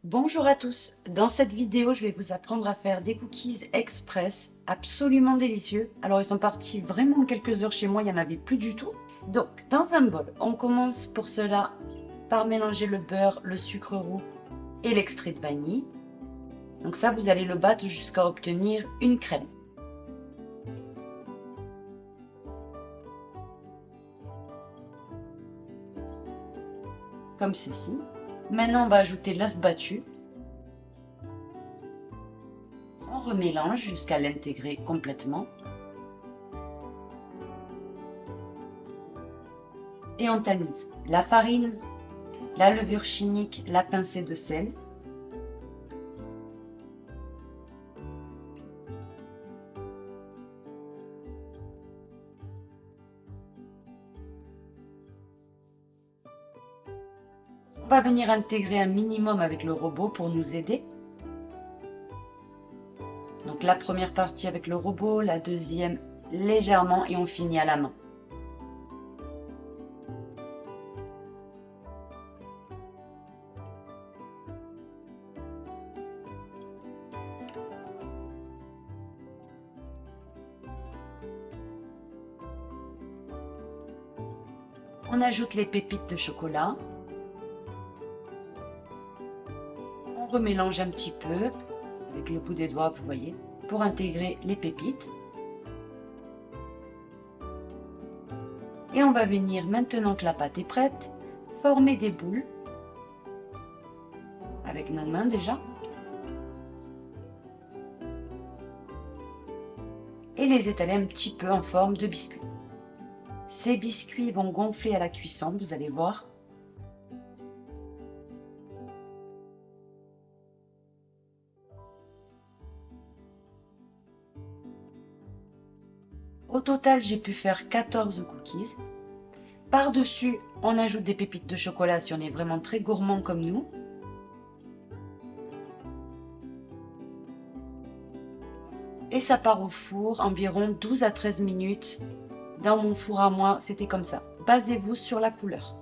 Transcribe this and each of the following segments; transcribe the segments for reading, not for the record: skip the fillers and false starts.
Bonjour à tous, dans cette vidéo je vais vous apprendre à faire des cookies express absolument délicieux. Alors ils sont partis vraiment en quelques heures chez moi, il n'y en avait plus du tout. Donc dans un bol, on commence pour cela par mélanger le beurre, le sucre roux et l'extrait de vanille. Donc ça vous allez le battre jusqu'à obtenir une crème. Comme ceci. Maintenant on va ajouter l'œuf battu. On remélange jusqu'à l'intégrer complètement. Et on tamise la farine, la levure chimique, la pincée de sel. On va venir intégrer un minimum avec le robot pour nous aider. Donc la première partie avec le robot, la deuxième légèrement et on finit à la main. On ajoute les pépites de chocolat. On remélange un petit peu avec le bout des doigts, vous voyez, pour intégrer les pépites. Et on va venir, maintenant que la pâte est prête, former des boules avec nos mains déjà. Et les étaler un petit peu en forme de biscuits. Ces biscuits vont gonfler à la cuisson, vous allez voir. Au total, j'ai pu faire 14 cookies. Par-dessus, on ajoute des pépites de chocolat si on est vraiment très gourmand comme nous. Et ça part au four environ 12 à 13 minutes. Dans mon four à moi, c'était comme ça. Basez-vous sur la couleur.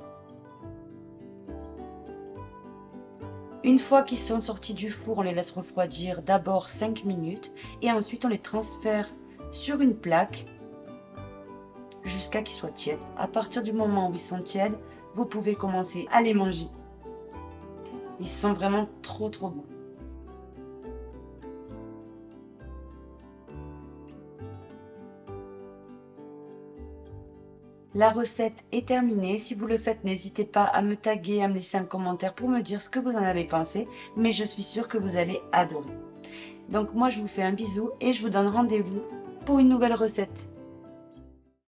Une fois qu'ils sont sortis du four, on les laisse refroidir d'abord 5 minutes et ensuite on les transfère sur une plaque jusqu'à qu'ils soient tièdes. À partir du moment où ils sont tièdes, vous pouvez commencer à les manger. Ils sont vraiment trop bons. La recette est terminée. Si vous le faites, n'hésitez pas à me taguer, à me laisser un commentaire pour me dire ce que vous en avez pensé. Mais je suis sûre que vous allez adorer. Donc moi, je vous fais un bisou et je vous donne rendez-vous pour une nouvelle recette.